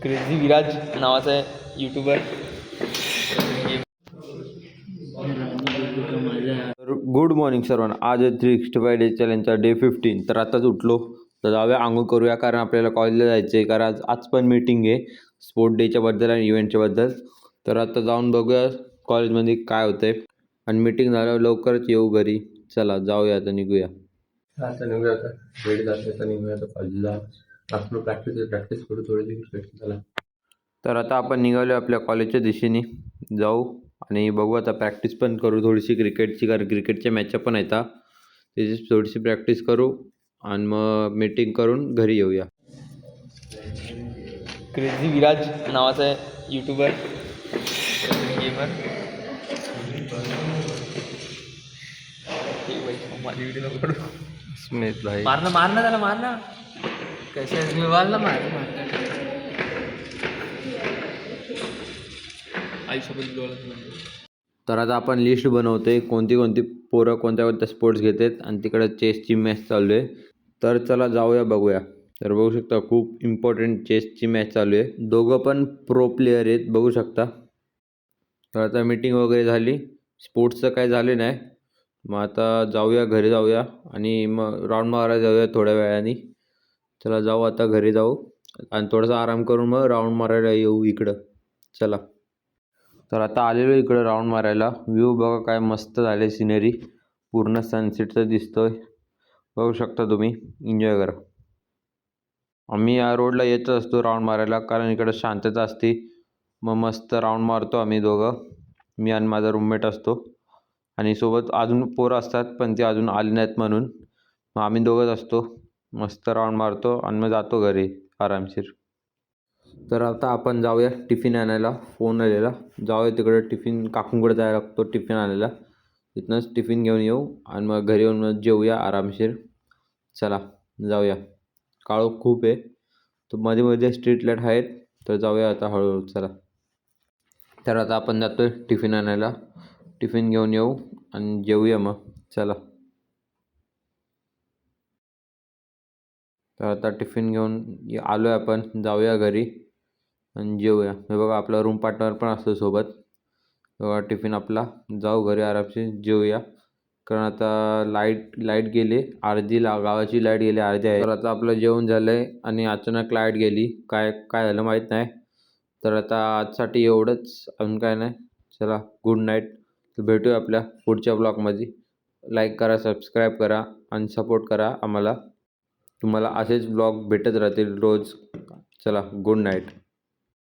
Crazy Viraj नावाचा आहे YouTuber. Good morning सर्वांना. आज आहे 365 डेज चॅलेंजचा डे 15. तर आताच उठलो तर जाऊया आंघोळ करूया, कारण आपल्याला कॉलेजला जायचं आहे. कारण आज पण मीटिंग आहे स्पोर्ट डेच्या बद्दल आणि इव्हेंटच्या बद्दल. तर आता जाऊन बघूया कॉलेजमध्ये काय होतंय आणि मीटिंग झाल्यावर लवकरच येऊ घरी. चला जाऊया आता, निघूया. आता निघूया, आता वेळ जाते, आता निघूया आता कॉलेजला. आपण प्रॅक्टिस करू थोडी दिवस. चला तर आता आपण निघालो आपल्या कॉलेजच्या दिशेने जाऊ आणि बघू. आता प्रॅक्टिस पण करू थोडीशी क्रिकेटची, कारण क्रिकेटच्या मॅचच्या पण येतात. त्याची थोडीशी प्रॅक्टिस करू आणि मग मीटिंग करून घरी येऊया. क्रेझी विराज नावाचा आहे यूट्यूबर गेमर. माझी व्हिडिओ नको स्मित भाई, मारना त्याला मारना. कैसे विवालला मार तर आता आपण लिस्ट बनवतोय कोणती कोणती पोरं कोणत्या कोणत्या स्पोर्ट्स घेतात आणि तिकडे चेसची मॅच चालू आहे. तर चला जाऊया बघूया. तर बघू शकता खूप इम्पॉर्टंट चेसची मॅच चालू आहे. दोघं पण प्रो प्लेयर आहेत बघू शकता. तर आता मीटिंग वगैरे झाली, स्पोर्ट्सचं काय झाले नाही. मग आता जाऊया घरी जाऊया आणि मग राऊंड मारायला जाऊया थोड्या वेळाने. चला जाऊ आता घरी जाऊ आणि थोडासा आराम करून मग राऊंड मारायला येऊ इकडं. चला तर आता आलेलो इकडं राऊंड मारायला. व्ह्यू बघा काय मस्त झाले, सिनरी पूर्ण सनसेटचं दिसतोय बघू शकता तुम्ही. एन्जॉय करा. आम्ही या रोडला येतच असतो राऊंड मारायला, कारण इकडं शांतता असते. मग मस्त राऊंड मारतो आम्ही दोघं, मी आणि माझा रूममेट असतो. आणि सोबत अजून पोरं असतात पण ते अजून आले नाहीत म्हणून मग आम्ही दोघंच असतो. मस्त राऊंड मारतो आणि मग जातो घरी आरामशीर. तर आता आपण जाऊया टिफिन आणायला. फोन आलेला, जाऊया तिकडे टिफिन काकूंकडे जायला लागतो टिफिन आणायला. तिथनंच टिफिन घेऊन येऊ आणि मग घरी येऊन मग जेवूया आरामशीर. चला जाऊया. काळोख खूप आहे, तर मध्ये मध्ये स्ट्रीट लाईट आहेत. तर जाऊया आता हळूहळू. चला तर आता आपण जातोय टिफिन आणायला. टिफिन घेऊन येऊ आणि जेवूया मग. चला तर आता टिफिन घेऊन आलो आहे आपण, जाऊया घरी आणि जेवूया. हे बघा आपला रूम पार्टनर पण असतो सोबत. बघा टिफिन आपला, जाऊ घरी आरामशीर जेवूया. कारण आता लाईट गेली अर्धी, गावाची लाईट गेली अर्धी आहे. तर आता आपलं जेवण झालं आहे आणि अचानक लाईट गेली. काय काय झालं माहीत नाही. तर आता आजसाठी एवढंच, अजून काय नाही. चला गुड नाईट. तर भेटूया आपल्या पुढच्या ब्लॉगमध्ये. लाईक करा, सबस्क्राईब करा आणि सपोर्ट करा आम्हाला. तुम्हाला असेच ब्लॉग भेटत राहतील रोज. चला गुड नाईट.